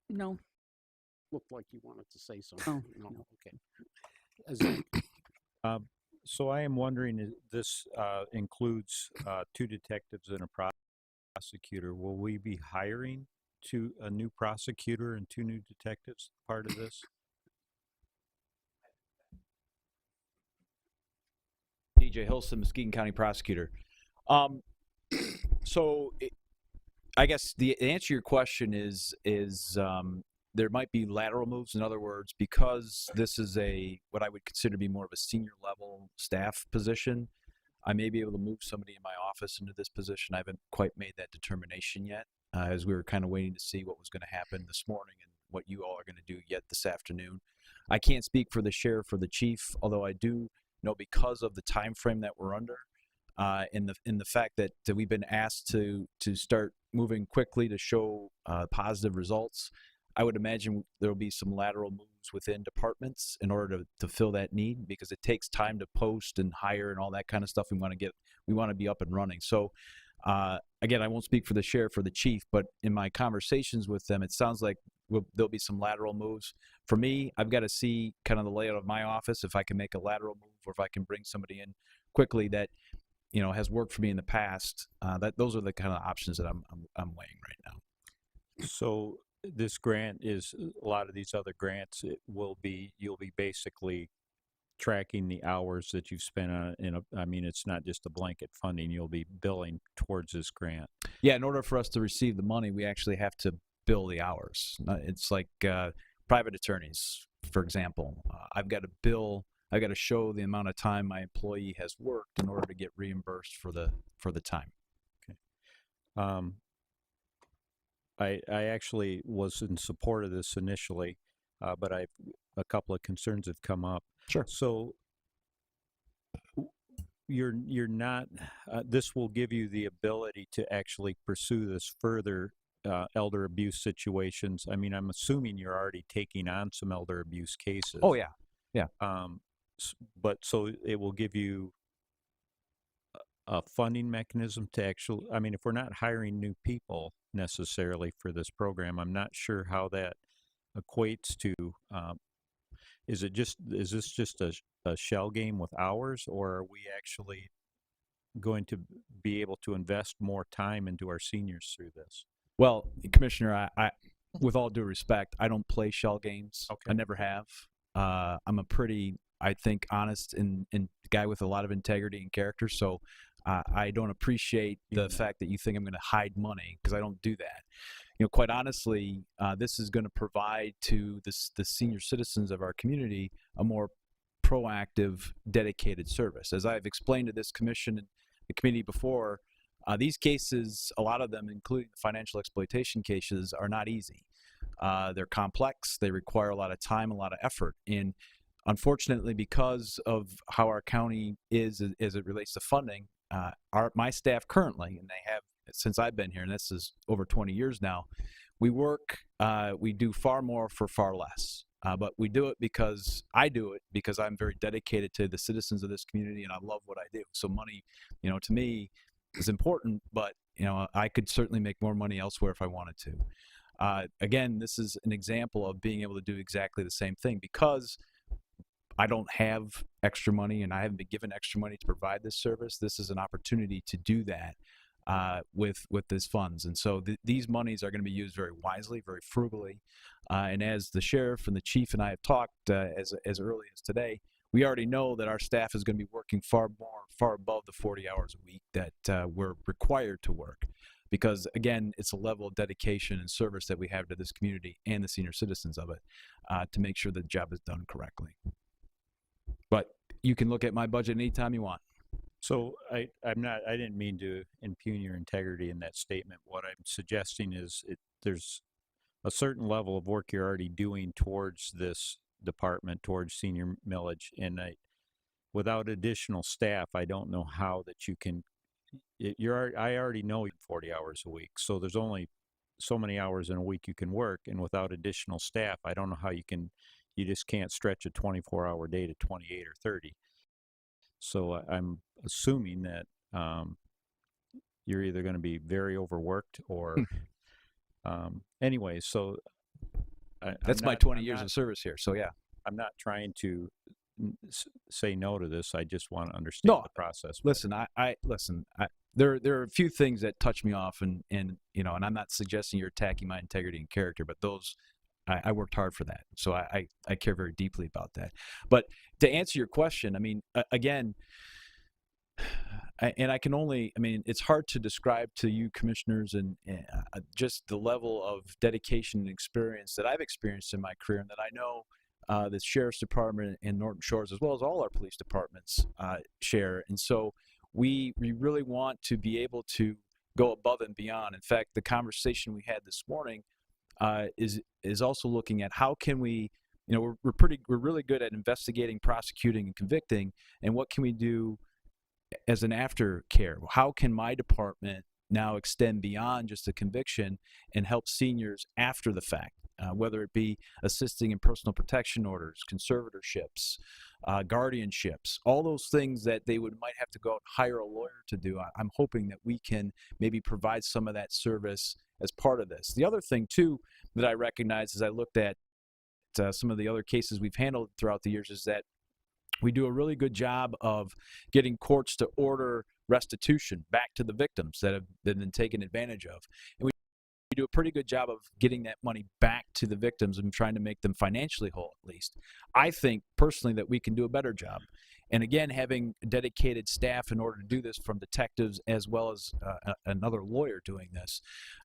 Speaker 3: No.
Speaker 1: Looked like you wanted to say something.
Speaker 3: Oh,
Speaker 1: No,
Speaker 3: no.
Speaker 1: okay. Zach?
Speaker 2: So I am wondering, this includes 2 detectives and a prosecutor. Will we be hiring a new prosecutor and 2 new detectives part of this?
Speaker 12: DJ Hilson, Muskegon County Prosecutor. I guess the answer to your question is there might be lateral moves. In other words, because this is what I would consider to be more of a senior level staff position, I may be able to move somebody in my office into this position. I haven't quite made that determination yet, as we were kind of waiting to see what was going to happen this morning and what you all are going to do yet this afternoon. I can't speak for the sheriff or the chief, although I do know, because of the time frame that we're under, in the fact that we've been asked to start moving quickly to show positive results, I would imagine there will be some lateral moves moves within departments in order to fill that need, because it takes time to post and hire and all that kind of stuff. We want to be up and running. So again, I won't speak for the sheriff or the chief, but in my conversations with them, it sounds like there'll be some lateral moves. For me, I've got to see kind of the layout of my office, if I can make a lateral move or if I can bring somebody in quickly that, you know, has worked for me in the past. Those are the kind of options that I'm weighing right now.
Speaker 2: So this grant is a lot of these other grants. You'll be basically tracking the hours that you've spent on it. I mean, it's not just a blanket funding. You'll be billing towards this grant.
Speaker 12: Yeah, in order for us to receive the money, we actually have to bill the hours. It's like private attorneys, for example. I've got to show the amount of time my employee has worked in order to get reimbursed for the time.
Speaker 2: Okay. I actually was in support of this initially, but a couple of concerns have come up.
Speaker 12: Sure.
Speaker 2: So you're not. This will give you the ability to actually pursue this further. Elder abuse situations. I mean, I'm assuming you're already taking on some elder abuse cases.
Speaker 12: Oh yeah, yeah.
Speaker 2: But so it will give you a funding mechanism to actually. I mean, if we're not hiring new people necessarily for this program, I'm not sure how that equates to. Is this just a shell game with hours, or are we actually going to be able to invest more time into our seniors through this?
Speaker 12: Well, Commissioner, I with all due respect, I don't play shell games.
Speaker 2: Okay.
Speaker 12: I never have. I'm a pretty, I think, honest and guy with a lot of integrity and character. So I don't appreciate the fact that you think I'm going to hide money, because I don't do that. You know, quite honestly, this is going to provide to the senior citizens of our community a more proactive, dedicated service. As I've explained to this commission and the committee before, these cases, a lot of them, including the financial exploitation cases, are not easy. They're complex. They require a lot of time, a lot of effort. And unfortunately, because of how our county is as it relates to funding, my staff currently, and they have since I've been here, and this is over 20 years now, we do far more for far less. But we do it because I'm very dedicated to the citizens of this community, and I love what I do. So money, you know, to me is important, but, you know, I could certainly make more money elsewhere if I wanted to. Again, this is an example of being able to do exactly the same thing, because I don't have extra money and I haven't been given extra money to provide this service. This is an opportunity to do that with these funds. And so these monies are going to be used very wisely, very frugally. And as the sheriff and the chief and I have talked as early as today, we already know that our staff is going to be working far above the 40 hours a week that we're required to work. Because, again, it's a level of dedication and service that we have to this community and the senior citizens of it to make sure the job is done correctly. But you can look at my budget anytime you want.
Speaker 2: So I didn't mean to impugn your integrity in that statement. What I'm suggesting is there's a certain level of work you're already doing towards this department, towards senior millage, and without additional staff, I don't know how that you can. I already know 40 hours a week, so there's only so many hours in a week you can work, and without additional staff, I don't know how you can. You just can't stretch a 24-hour day to 28 or 30. So I'm assuming that you're either going to be very overworked or anyway. So
Speaker 12: that's my 20 years of service here. So yeah,
Speaker 2: I'm not trying to say no to this. I just want to understand the process.
Speaker 12: Listen, there are a few things that touch me off, and you know, and I'm not suggesting you're attacking my integrity and character, but those. I worked hard for that, so I care very deeply about that. But to answer your question, I mean, again, it's hard to describe to you commissioners and just the level of dedication and experience that I've experienced in my career, and that I know the Sheriff's Department in Norton Shores, as well as all our police departments, share. And so we really want to be able to go above and beyond. In fact, the conversation we had this morning is also looking at how can we, you know, we're really good at investigating, prosecuting, and convicting, and what can we do as an aftercare? How can my department now extend beyond just a conviction and help seniors after the fact? whether it be assisting in personal protection orders, conservatorships, guardianships, all those things that they might have to go out and hire a lawyer to do. I'm hoping that we can maybe provide some of that service as part of this. The other thing, too, that I recognize as I looked at some of the other cases we've handled throughout the years is that we do a really good job of getting courts to order restitution back to the victims that have been taken advantage of. And we do a pretty good job of getting that money back to the victims and trying to make them financially whole, at least. I think personally that we can do a better job. And again, having dedicated staff in order to do this, from detectives as well as another lawyer doing this,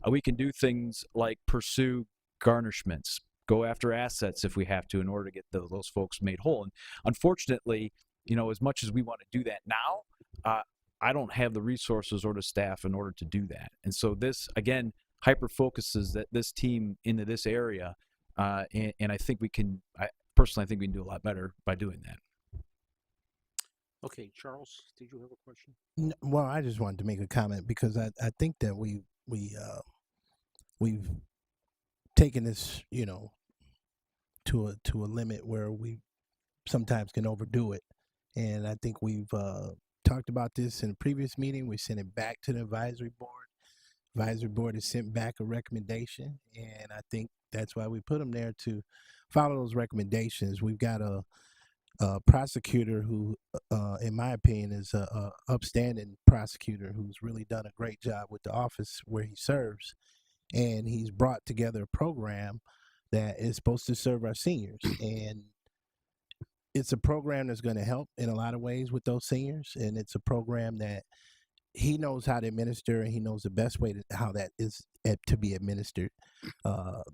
Speaker 12: we can do things like pursue garnishments, go after assets if we have to in order to get those folks made whole. And unfortunately, as much as we want to do that now, I don't have the resources or the staff in order to do that. And so this, again, hyper focuses this team into this area. And I think personally, I think we can do a lot better by doing that.
Speaker 1: Okay, Charles, did you have a question?
Speaker 8: Well, I just wanted to make a comment because I think that we've taken this, to a limit where we sometimes can overdo it. And I think we've talked about this in a previous meeting. We sent it back to the advisory board. Advisory board has sent back a recommendation, and I think that's why we put them there, to follow those recommendations. We've got a prosecutor who, in my opinion, is a upstanding prosecutor who's really done a great job with the office where he serves, and he's brought together a program that is supposed to serve our seniors. And it's a program that's going to help in a lot of ways with those seniors, and it's a program that he knows how to administer, and he knows the best way how that is to be administered.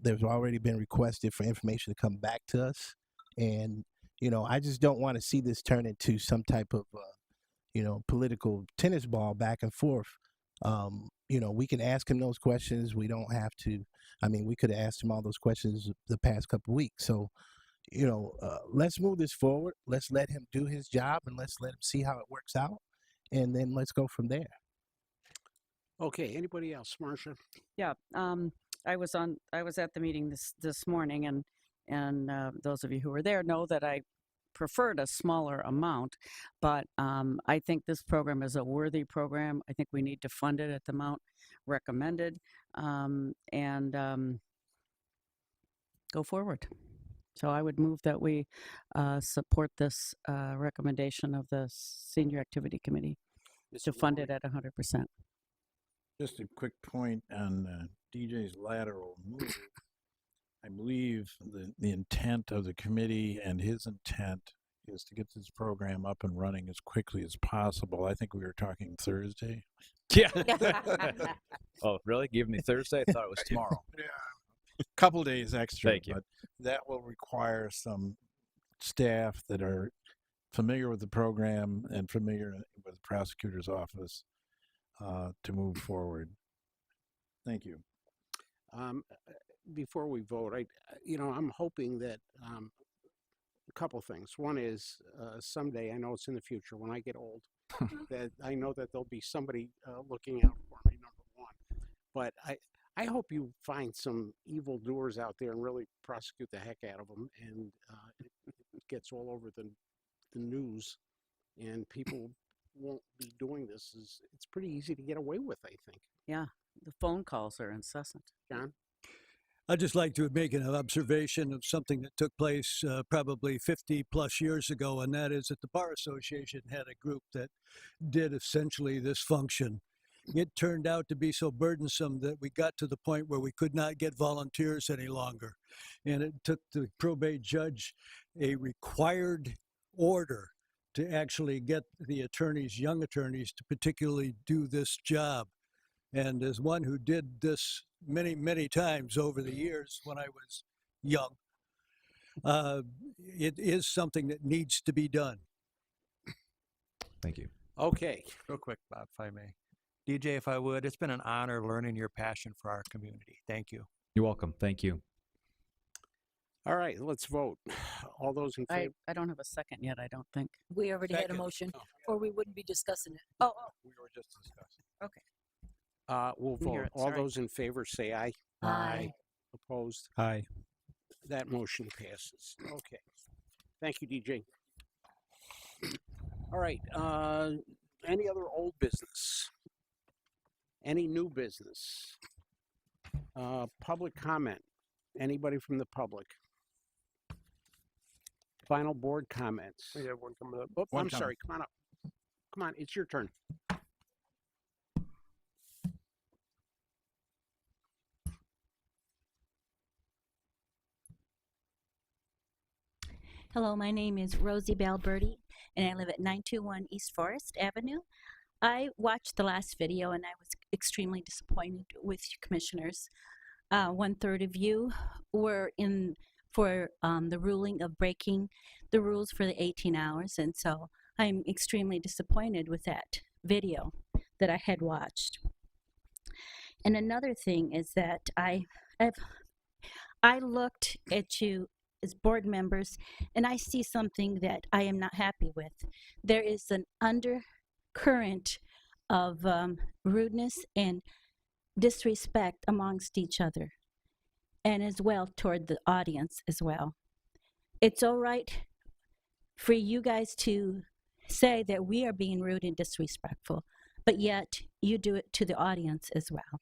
Speaker 8: There's already been requested for information to come back to us, and I just don't want to see this turn into some type of political tennis ball back and forth. We can ask him those questions. We don't have to. We could have asked him all those questions the past couple of weeks. So, let's move this forward. Let's let him do his job, and let's let him see how it works out, and then let's go from there.
Speaker 1: Okay, anybody else? Marcia?
Speaker 3: Yeah, I was at the meeting this morning, and those of you who were there know that I preferred a smaller amount, but I think this program is a worthy program. I think we need to fund it at the amount recommended, and go forward. So I would move that we support this recommendation of the Senior Activity Committee to fund it at 100%.
Speaker 13: Just a quick point on DJ's lateral move. I believe the intent of the committee and his intent is to get this program up and running as quickly as possible. I think we were talking Thursday.
Speaker 12: Yeah. Oh, really? Give me Thursday? I thought it was tomorrow.
Speaker 13: Yeah. A couple days extra.
Speaker 12: Thank you.
Speaker 13: But that will require some staff that are familiar with the program and familiar with the prosecutor's office to move forward. Thank you.
Speaker 1: Before we vote, I'm hoping that a couple things. One is someday, I know it's in the future, when I get old, that I know that there'll be somebody looking out for me, number one. But I hope you find some evildoers out there and really prosecute the heck out of them, and it gets all over the news, and people won't be doing this. It's pretty easy to get away with, I think.
Speaker 3: Yeah, the phone calls are incessant.
Speaker 1: John?
Speaker 14: I'd just like to make an observation of something that took place probably 50 plus years ago, and that is that the Bar Association had a group that did essentially this function. It turned out to be so burdensome that we got to the point where we could not get volunteers any longer. And it took the probate judge a required order to actually get the attorneys, young attorneys, to particularly do this job. And as one who did this many, many times over the years when I was young, it is something that needs to be done.
Speaker 12: Thank you.
Speaker 1: Okay.
Speaker 15: Real quick, Bob, if I may. DJ, if I would, it's been an honor learning your passion for our community. Thank you.
Speaker 12: You're welcome. Thank you.
Speaker 1: All right, let's vote. All those in favor?
Speaker 3: I don't have a second yet, I don't think.
Speaker 4: We already had a
Speaker 1: Second.
Speaker 4: motion, or we wouldn't be discussing it.
Speaker 3: Oh,
Speaker 13: We were just discussing.
Speaker 3: okay.
Speaker 1: We'll
Speaker 3: Didn't hear
Speaker 1: vote.
Speaker 3: it,
Speaker 1: All
Speaker 3: sorry.
Speaker 1: those in favor say aye.
Speaker 4: Aye.
Speaker 1: Opposed?
Speaker 2: Aye.
Speaker 1: That motion passes. Okay. Thank you, DJ. All right. Any other old business? Any new business? Public comment. Anybody from the public? Final board comments.
Speaker 9: We have one coming up.
Speaker 1: Oh,
Speaker 13: One
Speaker 1: I'm
Speaker 13: comment.
Speaker 1: sorry. Come on up. Come on. It's your turn.
Speaker 16: Hello, my name is Rosie Balberti, and I live at 921 East Forest Avenue. I watched the last video, and I was extremely disappointed with you commissioners. 1/3 of you were in for the ruling of breaking the rules for the 18 hours, and so I'm extremely disappointed with that video that I had watched. And another thing is that I looked at you as board members, and I see something that I am not happy with. There is an undercurrent of rudeness and disrespect amongst each other, and as well toward the audience as well. It's all right for you guys to say that we are being rude and disrespectful, but yet you do it to the audience as well.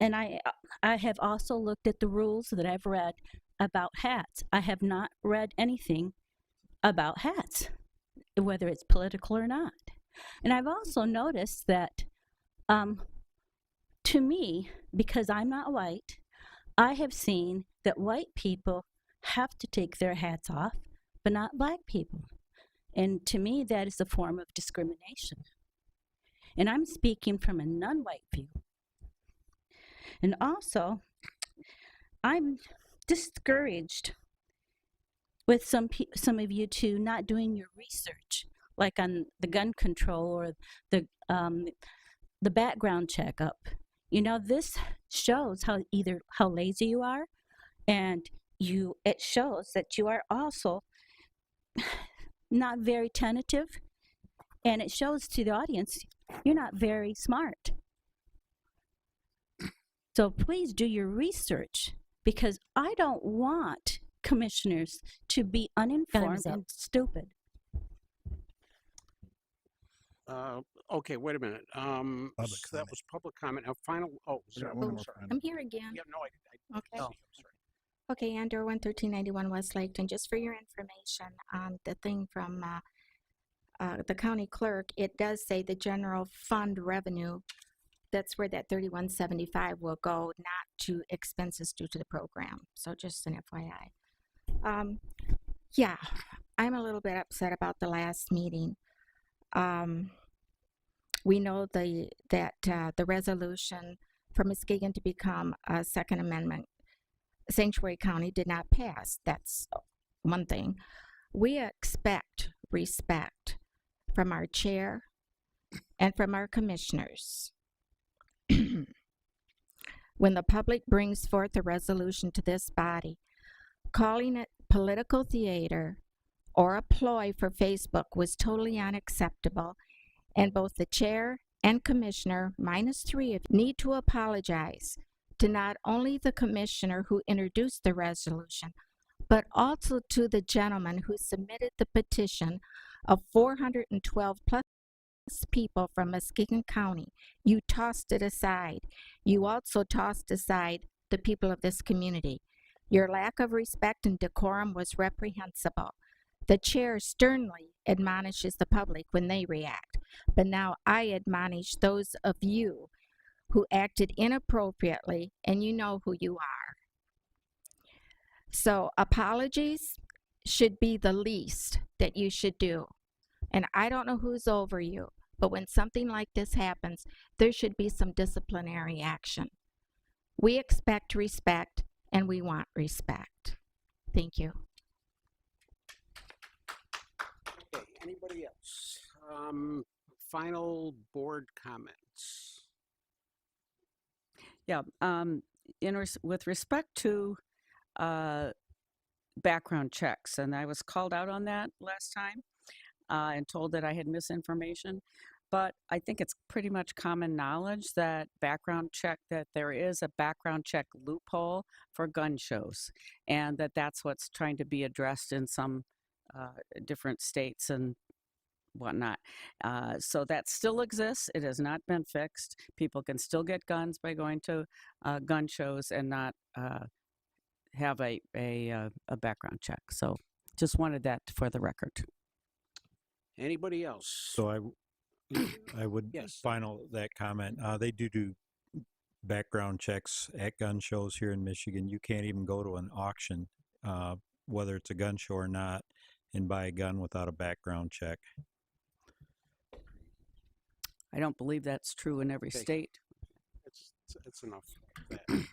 Speaker 16: And I have also looked at the rules that I've read about hats. I have not read anything about hats, whether it's political or not. And I've also noticed that, to me, because I'm not white, I have seen that white people have to take their hats off, but not black people. And to me, that is a form of discrimination. And I'm speaking from a non-white view. And also, I'm discouraged with some of you two not doing your research, like on the gun control or the background checkup. You know, this shows how lazy you are, and it shows that you are also not very tentative, and it shows to the audience you're not very smart. So please do your research, because I don't want commissioners to be uninformed and stupid.
Speaker 1: Okay, wait a minute.
Speaker 8: Public
Speaker 1: So that was public comment. Now, final. Oh, sorry.
Speaker 13: one more
Speaker 1: Sorry.
Speaker 6: I'm here again.
Speaker 1: Yeah, no, I
Speaker 6: Okay.
Speaker 1: see. I'm sorry.
Speaker 6: Okay, Andrew, 11391 West Laketon. Just for your information, the thing from the county clerk, it does say the general fund revenue. That's where that 3175 will go, not to expenses due to the program. So just an FYI. Yeah, I'm a little bit upset about the last meeting. We know that the resolution for Muskegon to become a Second Amendment sanctuary county did not pass. That's one thing. We expect respect from our chair and from our commissioners. When the public brings forth a resolution to this body, calling it political theater or a ploy for Facebook was totally unacceptable, and both the chair and commissioner, -3 of you, need to apologize to not only the commissioner who introduced the resolution, but also to the gentleman who submitted the petition of 412 plus people from Muskegon County. You tossed it aside. You also tossed aside the people of this community. Your lack of respect and decorum was reprehensible. The chair sternly admonishes the public when they react, but now I admonish those of you who acted inappropriately, and you know who you are. So apologies should be the least that you should do. And I don't know who's over you, but when something like this happens, there should be some disciplinary action. We expect respect, and we want respect. Thank you.
Speaker 1: Okay, anybody else? Final board comments.
Speaker 3: Yeah, with respect to background checks, and I was called out on that last time and told that I had misinformation. But I think it's pretty much common knowledge that there is a background check loophole for gun shows, and that's what's trying to be addressed in some different states and whatnot. So that still exists. It has not been fixed. People can still get guns by going to gun shows and not have a background check. So just wanted that for the record.
Speaker 1: Anybody else?
Speaker 2: So I would
Speaker 1: Yes.
Speaker 2: final that comment. They do background checks at gun shows here in Michigan. You can't even go to an auction, whether it's a gun show or not, and buy a gun without a background check.
Speaker 3: I don't believe that's true in every
Speaker 1: Okay.
Speaker 3: state.
Speaker 1: It's enough of that.